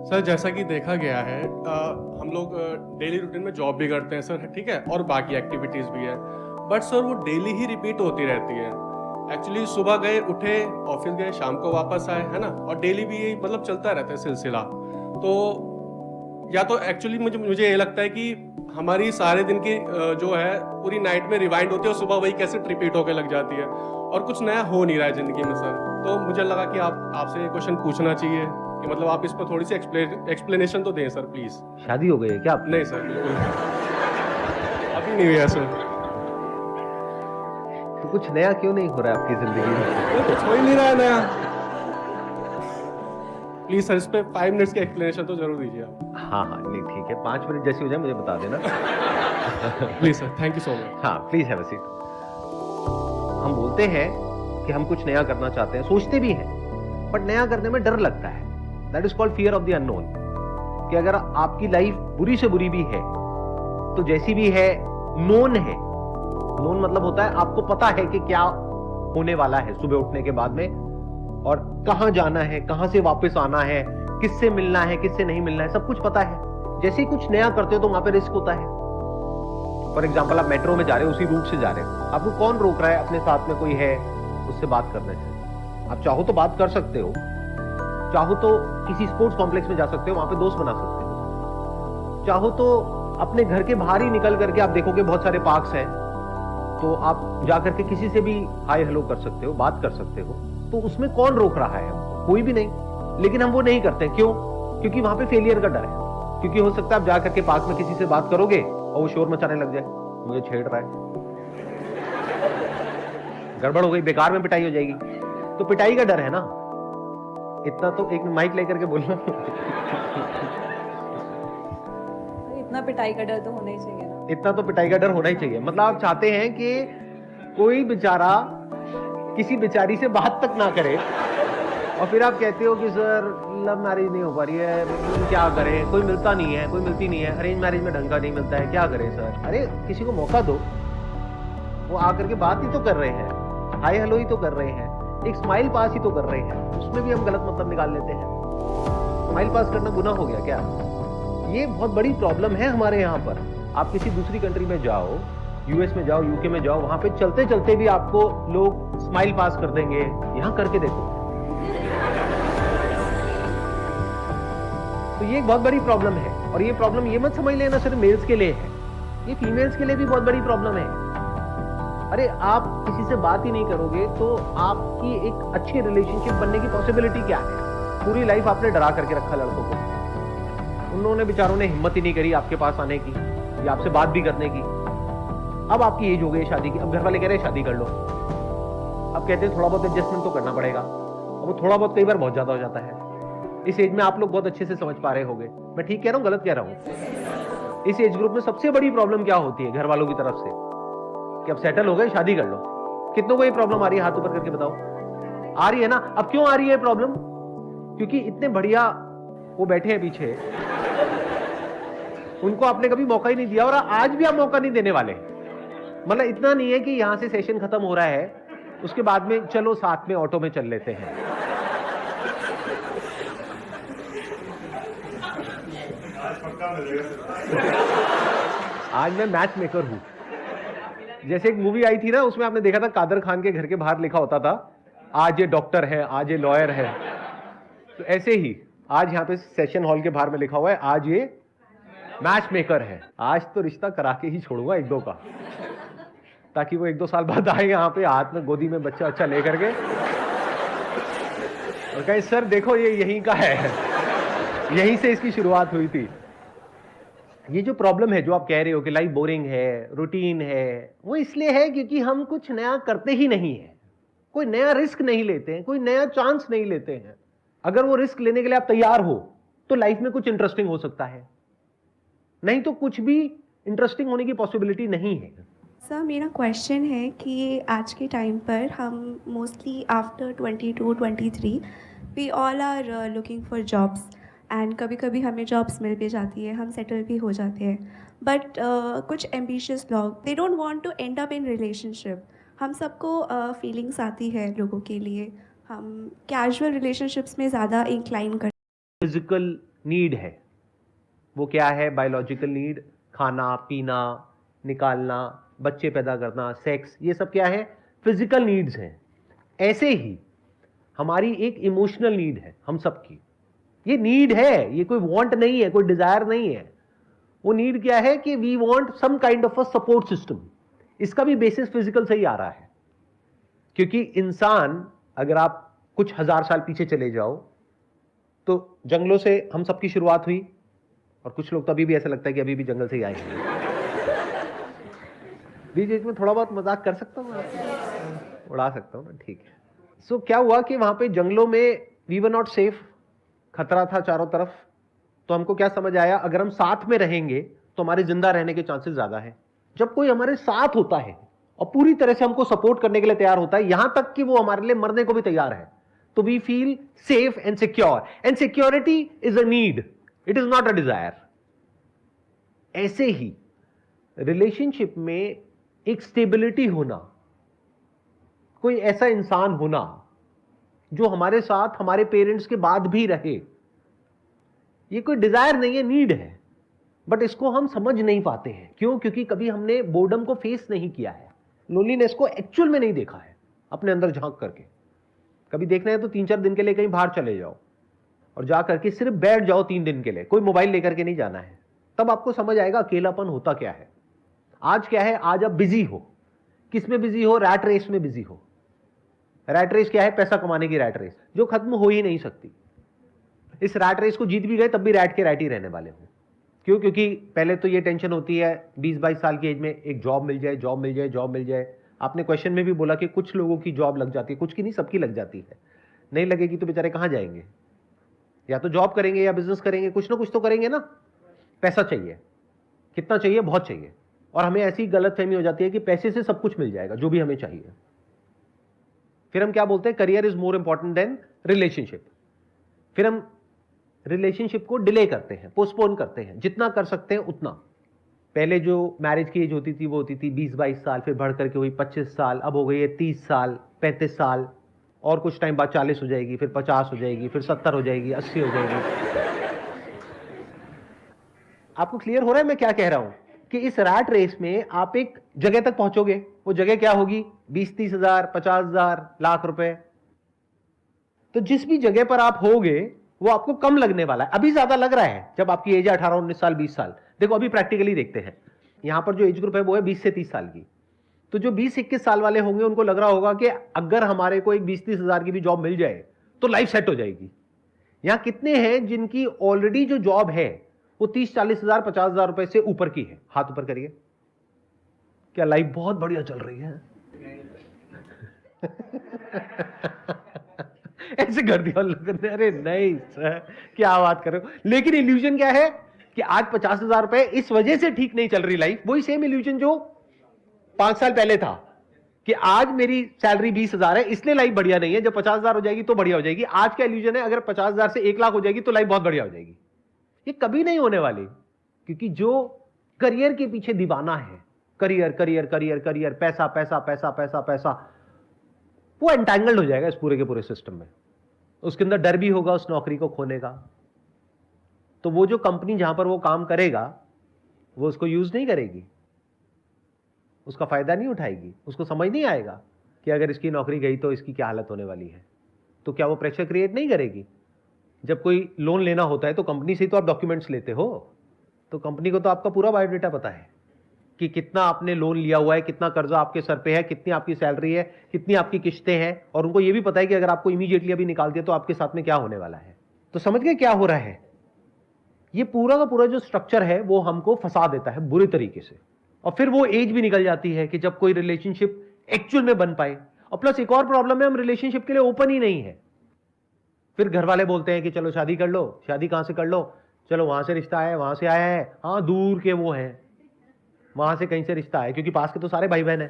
Sir जैसा कि देखा गया है हम लोग डेली रूटीन में जॉब भी करते हैं सर, ठीक है, और बाकी एक्टिविटीज़ भी है। बट सर वो डेली ही रिपीट होती रहती है। एक्चुअली सुबह गए, उठे, ऑफिस गए, शाम को वापस आए, है ना? और डेली भी यही मतलब चलता रहता है सिलसिला। तो या तो एक्चुअली मुझे मुझे ये लगता है कि हमारी सारे दिन की जो है पूरी नाइट में रिवाइंड होती है और सुबह वही कैसे रिपीट होके लग जाती है और कुछ नया हो नहीं रहा है ज़िंदगी में सर। तो मुझे लगा कि आप आपसे ये क्वेश्चन पूछना चाहिए कि मतलब आप इस पर थोड़ी सी एक्सप्लेनेशन तो दें सर प्लीज़। शादी हो गई है क्या आपकी? नहीं सर, बिल्कुल अभी नहीं हुआ सर। तो कुछ नया क्यों नहीं हो रहा है आपकी जिंदगी में? कुछ हो ही नहीं रहा है नया। प्लीज़ सर इस पे 5 मिनट्स की एक्सप्लेनेशन तो जरूर दीजिए आप। हाँ हाँ, नहीं ठीक है, 5 मिनट जैसी हो जाए मुझे बता देना। Please sir, thank you so much. हाँ, प्लीज हैव अ सीट। हम बोलते हैं कि हम कुछ नया करना चाहते हैं, सोचते भी हैं, बट नया करने में डर लगता है। That is called fear of the unknown. कि अगर आपकी लाइफ बुरी से बुरी भी है तो जैसी भी है नोन है। नोन मतलब होता है आपको पता है कि क्या होने वाला है सुबह उठने के बाद में, और कहां जाना है, कहां से वापस आना है, किससे मिलना है, किससे नहीं मिलना है, सब कुछ पता है। जैसे ही कुछ नया करते हो तो वहां पे रिस्क होता है। फॉर एग्जाम्पल आप मेट्रो में जा रहे हो, उसी रूट से जा रहे हो, आपको कौन रोक रहा है? अपने साथ में कोई है, उससे बात करने से। आप चाहो तो बात कर सकते हो, चाहो तो किसी स्पोर्ट्स कॉम्प्लेक्स में जा सकते हो, वहां पे दोस्त बना सकते हो। चाहो तो अपने घर के बाहर ही निकल करके आप देखोगे बहुत सारे पार्क्स हैं, तो आप जाकर के किसी से भी हाय हेलो कर सकते हो, बात कर सकते हो। तो उसमें कौन रोक रहा है हमको? कोई भी नहीं। लेकिन हम वो नहीं करते, क्यों? क्योंकि वहां पे फेलियर का डर है। क्योंकि हो सकता है आप जाकर के पार्क में किसी से बात करोगे और वो शोर मचाने लग जाए, मुझे छेड़ रहा है, गड़बड़ हो गई, बेकार में पिटाई हो जाएगी। तो पिटाई का डर है ना। इतना तो एक माइक लेकर के बोलना। इतना पिटाई का डर तो होना ही चाहिए ना। इतना तो पिटाई का डर होना ही चाहिए। मतलब आप चाहते हैं कि कोई बेचारा किसी बेचारी से बात तक ना करे, और फिर आप कहते हो कि सर लव मैरिज नहीं हो पा रही है, क्या करें, कोई मिलता नहीं है, कोई मिलती नहीं है, अरेंज मैरिज में ढंग का नहीं मिलता है, क्या करें सर? अरे किसी को मौका दो, वो आकर के बात ही तो कर रहे हैं, हाय हेलो ही तो कर रहे हैं, एक स्माइल पास ही तो कर रहे हैं, उसमें भी हम गलत मतलब निकाल लेते हैं। स्माइल पास करना गुनाह हो गया क्या? ये बहुत बड़ी प्रॉब्लम है हमारे यहाँ पर। आप किसी दूसरी कंट्री में जाओ, यूएस में जाओ, यूके में जाओ, वहां पे चलते चलते भी आपको लोग स्माइल पास कर देंगे। यहां करके देखो। तो ये एक बहुत बड़ी प्रॉब्लम है, और ये प्रॉब्लम ये मत समझ लेना सिर्फ मेल्स के लिए है, ये फीमेल्स के लिए भी बहुत बड़ी प्रॉब्लम है। अरे आप किसी से बात ही नहीं करोगे तो आपकी एक अच्छी रिलेशनशिप बनने की पॉसिबिलिटी क्या है? पूरी लाइफ आपने डरा करके रखा लड़कों को, उन्होंने बेचारों ने हिम्मत ही नहीं करी आपके पास आने की या आपसे बात भी करने की। अब आपकी एज हो गई शादी की, अब घर वाले कह रहे हैं शादी कर लो। अब कहते हैं थोड़ा बहुत एडजस्टमेंट तो करना पड़ेगा। अब वो थोड़ा बहुत कई बार बहुत ज्यादा हो जाता है। इस एज में आप लोग बहुत अच्छे से समझ पा रहे होंगे, मैं ठीक कह रहा हूं गलत कह रहा हूं? इस एज ग्रुप में सबसे बड़ी प्रॉब्लम क्या होती है घर वालों की तरफ से? कि अब सेटल हो गए, शादी कर लो। कितनों को ये प्रॉब्लम आ रही है? हाथ ऊपर करके बताओ। आ रही है ना? अब क्यों आ रही है प्रॉब्लम? क्योंकि इतने बढ़िया वो बैठे हैं पीछे, उनको आपने कभी मौका ही नहीं दिया, और आज भी आप मौका नहीं देने वाले। मतलब इतना नहीं है कि यहां से सेशन खत्म हो रहा है, उसके बाद में चलो साथ में ऑटो में चल लेते हैं। आज मैं मैच मेकर हूं। जैसे एक मूवी आई थी ना, उसमें आपने देखा था कादर खान के घर के बाहर लिखा होता था आज ये डॉक्टर है, आज ये लॉयर है। तो ऐसे ही आज यहाँ पे सेशन हॉल के बाहर में लिखा हुआ है आज ये मैच मेकर है। आज तो रिश्ता करा के ही छोड़ूंगा एक दो का, ताकि वो 1-2 साल बाद आए यहाँ पे हाथ में गोदी में बच्चा अच्छा लेकर के और कहे सर देखो ये यहीं का है, यहीं से इसकी शुरुआत हुई थी। ये जो प्रॉब्लम है, जो आप कह रहे हो कि लाइफ बोरिंग है, रूटीन है, वो इसलिए है क्योंकि हम कुछ नया करते ही नहीं है, कोई नया रिस्क नहीं लेते हैं, कोई नया चांस नहीं लेते हैं। अगर वो रिस्क लेने के लिए आप तैयार हो तो लाइफ में कुछ इंटरेस्टिंग हो सकता है, नहीं तो कुछ भी इंटरेस्टिंग होने की पॉसिबिलिटी नहीं है। सर मेरा क्वेश्चन है कि आज के टाइम पर हम mostly after 22-23 we all are looking for jobs, and कभी कभी हमें जॉब्स मिल भी जाती है, हम सेटल भी हो जाते हैं, बट कुछ एम्बिशियस लोग they don't want to end up in relationship. हम सबको फीलिंग्स आती है लोगों के लिए, हम कैजुअल रिलेशनशिप्स में ज़्यादा इंक्लाइन करते फिजिकल नीड है। वो क्या है? बायोलॉजिकल नीड, खाना पीना, निकालना, बच्चे पैदा करना, सेक्स, ये सब क्या है? फिजिकल नीड्स हैं। ऐसे ही हमारी एक इमोशनल नीड है हम सबकी। ये नीड है, ये कोई वांट नहीं है, कोई डिजायर नहीं है। वो नीड क्या है कि we want some kind of a support system. इसका भी बेसिस फिजिकल से ही आ रहा है, क्योंकि इंसान, अगर आप कुछ हजार साल पीछे चले जाओ तो जंगलों से हम सबकी शुरुआत हुई, और कुछ लोग तो अभी भी ऐसा लगता है कि अभी भी जंगल से ही आए हैं। बीच बीच में थोड़ा बहुत मजाक कर सकता हूँ, उड़ा सकता हूँ ना, ठीक है। सो क्या हुआ कि वहां पे जंगलों में वी वर नॉट सेफ, खतरा था चारों तरफ। तो हमको क्या समझ आया, अगर हम साथ में रहेंगे तो हमारे जिंदा रहने के चांसेस ज्यादा है। जब कोई हमारे साथ होता है और पूरी तरह से हमको सपोर्ट करने के लिए तैयार होता है, यहां तक कि वो हमारे लिए मरने को भी तैयार है, तो we feel safe and secure. And security is a need, it is not a desire. ऐसे ही रिलेशनशिप में एक स्टेबिलिटी होना, कोई ऐसा इंसान होना जो हमारे साथ हमारे पेरेंट्स के बाद भी रहे, ये कोई डिजायर नहीं है, नीड है। बट इसको हम समझ नहीं पाते हैं। क्यों? क्योंकि कभी हमने बोर्डम को फेस नहीं किया है, लोनलीनेस को एक्चुअल में नहीं देखा है अपने अंदर झांक करके। कभी देखना है तो 3-4 दिन के लिए कहीं बाहर चले जाओ और जा करके सिर्फ बैठ जाओ 3 दिन के लिए, कोई मोबाइल लेकर के नहीं जाना है। तब आपको समझ आएगा अकेलापन होता क्या है। आज क्या है? आज आप बिजी हो। किस में बिजी हो? रैट रेस में बिजी हो। रैट रेस क्या है? पैसा कमाने की रैट रेस, जो खत्म हो ही नहीं सकती। इस रैट रेस को जीत भी गए तब भी रैट के रैट ही रहने वाले हो। क्यों? क्योंकि पहले तो ये टेंशन होती है 20-22 साल की एज में, एक जॉब मिल जाए, जॉब मिल जाए, जॉब मिल जाए। आपने क्वेश्चन में भी बोला कि कुछ लोगों की जॉब लग जाती है, कुछ की नहीं, सबकी लग जाती है। नहीं लगेगी तो बेचारे कहां जाएंगे? या तो जॉब करेंगे या बिजनेस करेंगे, कुछ ना कुछ तो करेंगे ना। पैसा चाहिए, कितना चाहिए? बहुत चाहिए। और हमें ऐसी गलतफहमी हो जाती है कि पैसे से सब कुछ मिल जाएगा जो भी हमें चाहिए। फिर हम क्या बोलते हैं? Career is more important than relationship. फिर हम रिलेशनशिप को डिले करते हैं, पोस्टपोन करते हैं, जितना कर सकते हैं उतना। पहले जो मैरिज की एज होती थी वो होती थी 20-22 साल, फिर बढ़ करके हुई 25 साल, अब हो गई है 30 साल, 35 साल, और कुछ टाइम बाद 40 हो जाएगी, फिर 50 हो जाएगी, फिर 70 हो जाएगी, 80 हो जाएगी। आपको क्लियर हो रहा है मैं क्या कह रहा हूं? कि इस रैट रेस में आप एक जगह तक पहुंचोगे। वो जगह क्या होगी? 20-30 हजार, 50 हजार, लाख रुपए। तो जिस भी जगह पर आप होगे वो आपको कम लगने वाला है। अभी ज्यादा लग रहा है जब आपकी एज है 18-19 साल, 20 साल। देखो अभी प्रैक्टिकली देखते हैं, यहां पर जो एज ग्रुप है वो है 20 से 30 साल की। तो जो 20-21 साल वाले होंगे उनको लग रहा होगा कि अगर हमारे को एक 20-30 हजार की भी जॉब मिल जाए तो लाइफ सेट हो जाएगी। यहां कितने हैं जिनकी ऑलरेडी जो जॉब है वो 30-40 हजार, 50 हजार रुपए से ऊपर की है? हाथ ऊपर करिए। क्या लाइफ बहुत बढ़िया चल रही है? ऐसे कर दिया लोगों ने, अरे नहीं सर क्या बात कर रहे हो। लेकिन इल्यूजन क्या है कि आज 50 हजार रुपए इस वजह से ठीक नहीं चल रही लाइफ। वही सेम इल्यूजन जो 5 साल पहले था कि आज मेरी सैलरी 20 हजार है इसलिए लाइफ बढ़िया नहीं है, जब 50 हजार हो जाएगी तो बढ़िया हो जाएगी। आज का इल्यूजन है अगर 50 हजार से 1 लाख हो जाएगी तो लाइफ बहुत बढ़िया हो जाएगी। ये कभी नहीं होने वाली, क्योंकि जो करियर के पीछे दीवाना है, करियर करियर करियर करियर, पैसा पैसा पैसा पैसा पैसा, वो एंटैंगल्ड हो जाएगा इस पूरे के पूरे सिस्टम में। उसके अंदर डर भी होगा उस नौकरी को खोने का। तो वो जो कंपनी जहां पर वो काम करेगा वो उसको यूज नहीं करेगी, उसका फायदा नहीं उठाएगी। उसको समझ नहीं आएगा कि अगर इसकी नौकरी गई तो इसकी क्या हालत होने वाली है। तो क्या वो प्रेशर क्रिएट नहीं करेगी? जब कोई लोन लेना होता है तो कंपनी से ही तो आप डॉक्यूमेंट्स लेते हो, तो कंपनी को तो आपका पूरा बायोडेटा पता है कि कितना आपने लोन लिया हुआ है, कितना कर्जा आपके सर पे है, कितनी आपकी सैलरी है, कितनी आपकी किस्तें हैं, और उनको यह भी पता है कि अगर आपको इमीडिएटली अभी निकाल दिया तो आपके साथ में क्या होने वाला है। तो समझ गए क्या हो रहा है? ये पूरा का पूरा जो स्ट्रक्चर है वो हमको फंसा देता है बुरी तरीके से। और फिर वो एज भी निकल जाती है कि जब कोई रिलेशनशिप एक्चुअल में बन पाए। और प्लस एक और प्रॉब्लम है, हम रिलेशनशिप के लिए ओपन ही नहीं है। फिर घर वाले बोलते हैं कि चलो शादी कर लो। शादी कहां से कर लो? चलो वहां से रिश्ता है, वहां से आया है, हाँ दूर के वो हैं, वहां से कहीं से रिश्ता है, क्योंकि पास के तो सारे भाई बहन हैं।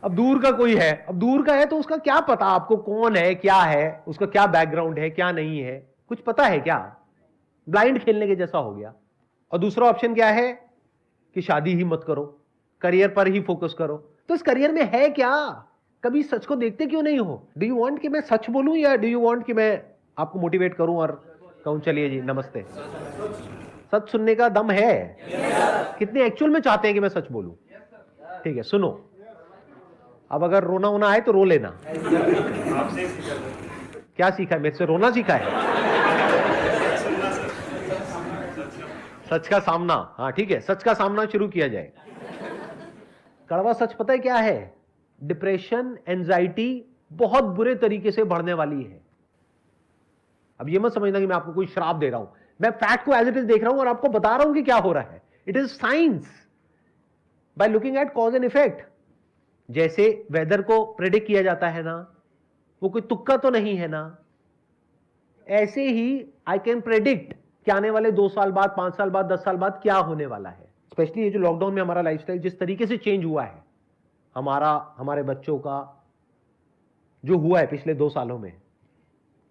अब दूर का कोई है, अब दूर का है तो उसका क्या पता आपको कौन है, क्या है, उसका क्या बैकग्राउंड है, क्या नहीं है, कुछ पता है क्या? ब्लाइंड खेलने के जैसा हो गया। और दूसरा ऑप्शन क्या है कि शादी ही मत करो, करियर पर ही फोकस करो। तो इस करियर में है क्या? कभी सच को देखते क्यों नहीं हो? डू यू वांट कि मैं सच बोलूं या डू यू वांट कि मैं आपको मोटिवेट करूं और कहूं चलिए जी नमस्ते? सच सुनने का दम है? कितने एक्चुअल में चाहते हैं कि मैं सच बोलूं? ठीक है, सुनो। अब अगर रोना होना आए तो रो लेना। क्या सीखा है? मेरे से रोना सीखा है? सच का सामना। हाँ ठीक है, सच का सामना शुरू किया जाए। कड़वा सच पता है क्या है? डिप्रेशन, एंजाइटी बहुत बुरे तरीके से बढ़ने वाली है। अब ये मत समझना कि मैं आपको कोई श्राप दे रहा हूं, मैं फैक्ट को एज इट इज देख रहा हूं और आपको बता रहा हूं कि क्या हो रहा है। It is science by looking at cause and effect. जैसे वेदर को प्रेडिक्ट किया जाता है ना, वो कोई तुक्का तो नहीं है ना, ऐसे ही आई कैन प्रेडिक्ट कि आने वाले 2 साल बाद, 5 साल बाद, 10 साल बाद क्या होने वाला है। स्पेशली ये जो लॉकडाउन में हमारा लाइफस्टाइल जिस तरीके से चेंज हुआ है, हमारे बच्चों का जो हुआ है पिछले 2 सालों में,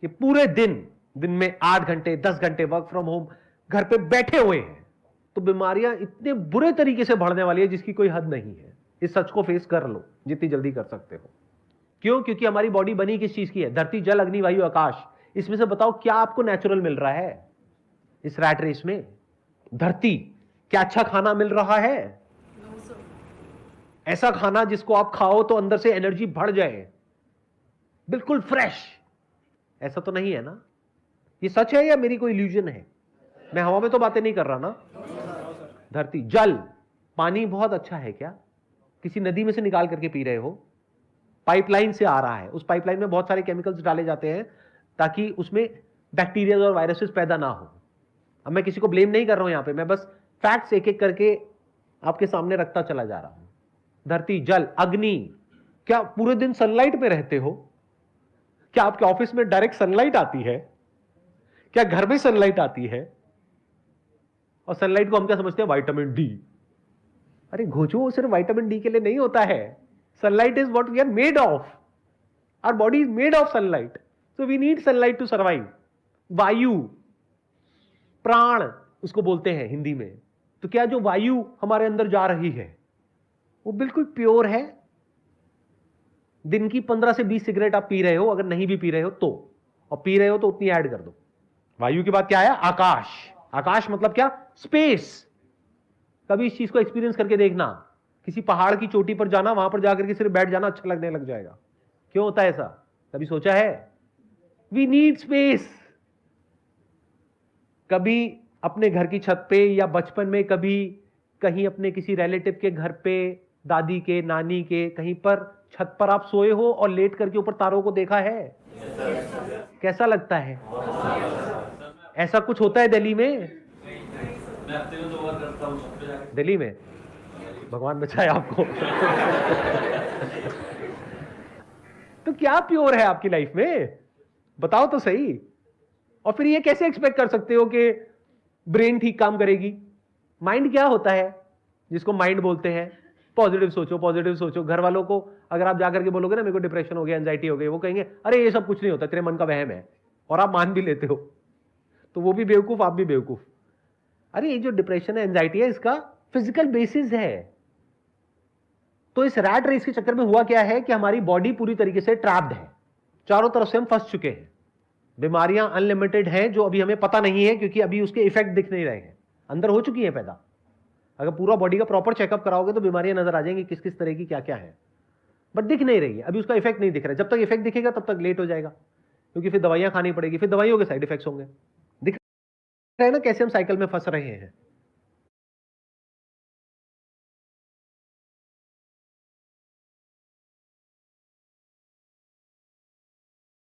कि पूरे दिन में 8 घंटे 10 घंटे वर्क फ्रॉम होम घर पे बैठे हुए हैं, तो बीमारियां इतने बुरे तरीके से बढ़ने वाली है जिसकी कोई हद नहीं है। इस सच को फेस कर लो जितनी जल्दी कर सकते हो। क्यों? क्योंकि हमारी बॉडी बनी किस चीज की है? धरती, जल, अग्नि, वायु, आकाश। इसमें से बताओ क्या आपको नेचुरल मिल रहा है इस रैट रेस में? धरती, क्या अच्छा खाना मिल रहा है? ऐसा खाना जिसको आप खाओ तो अंदर से एनर्जी बढ़ जाए, बिल्कुल फ्रेश, ऐसा तो नहीं है ना? ये सच है या मेरी कोई इल्यूजन है? मैं हवा में तो बातें नहीं कर रहा ना। धरती, जल, पानी बहुत अच्छा है क्या? किसी नदी में से निकाल करके पी रहे हो? पाइपलाइन से आ रहा है, उस पाइपलाइन में बहुत सारे केमिकल्स डाले जाते हैं ताकि उसमें बैक्टीरिया और वायरसेस पैदा ना हो। अब मैं किसी को ब्लेम नहीं कर रहा हूं यहां पे, मैं बस फैक्ट्स एक एक करके आपके सामने रखता चला जा रहा हूं। धरती, जल, अग्नि, क्या पूरे दिन सनलाइट में रहते हो? क्या आपके ऑफिस में डायरेक्ट सनलाइट आती है? क्या घर में सनलाइट आती है? और सनलाइट को हम क्या समझते हैं? Vitamin D. अरे घोचो, सिर्फ विटामिन डी के लिए नहीं होता है। Sunlight is what we are made of. Our body is made of sunlight, so we need sunlight to survive. वायु, प्राण उसको बोलते हैं हिंदी में। तो क्या जो वायु हमारे अंदर जा रही है वो बिल्कुल प्योर है? दिन की 15 से 20 सिगरेट आप पी रहे हो, अगर नहीं भी पी रहे हो तो, और पी रहे हो तो उतनी ऐड कर दो। वायु के बाद क्या आया? आकाश। आकाश मतलब क्या? स्पेस। कभी इस चीज को एक्सपीरियंस करके देखना, किसी पहाड़ की चोटी पर जाना, वहां पर जाकर के सिर्फ बैठ जाना अच्छा लगने लग जाएगा। क्यों होता है ऐसा? कभी सोचा है? We need space. कभी अपने घर की छत पे या बचपन में कभी कहीं अपने किसी रिलेटिव के घर पे, दादी के, नानी के, कहीं पर छत पर आप सोए हो और लेट करके ऊपर तारों को देखा है? कैसा लगता है? ऐसा कुछ होता है दिल्ली में? दिल्ली में भगवान बचाए आपको। तो क्या प्योर है आपकी लाइफ में? बताओ तो सही। और फिर ये कैसे एक्सपेक्ट कर सकते हो कि ब्रेन ठीक काम करेगी? माइंड क्या होता है जिसको माइंड बोलते हैं? पॉजिटिव सोचो, पॉजिटिव सोचो। घर वालों को अगर आप जाकर के बोलोगे ना मेरे को डिप्रेशन हो गया, एंजाइटी हो गई, वो कहेंगे अरे ये सब कुछ नहीं होता, तेरे मन का वहम है, और आप मान भी लेते हो, तो वो भी बेवकूफ, आप भी बेवकूफ। अरे ये जो डिप्रेशन है, एंजाइटी है, इसका फिजिकल बेसिस है। तो इस रैट रेस के चक्कर में हुआ क्या है कि हमारी बॉडी पूरी तरीके से ट्रैप्ड है, चारों तरफ से हम फंस चुके हैं। बीमारियां अनलिमिटेड हैं जो अभी हमें पता नहीं है, क्योंकि अभी उसके इफेक्ट दिख नहीं रहे हैं, अंदर हो चुकी है पैदा। अगर पूरा बॉडी का प्रॉपर चेकअप कराओगे तो बीमारियां नजर आ जाएंगी किस किस तरह की, क्या क्या है, बट दिख नहीं रही है अभी, उसका इफेक्ट नहीं दिख रहा है। जब तक इफेक्ट दिखेगा तब तक लेट हो जाएगा, क्योंकि फिर दवाइयां खानी पड़ेगी, फिर दवाइयों के साइड इफेक्ट्स होंगे। दिख रहा है ना कैसे हम साइकिल में फंस रहे हैं।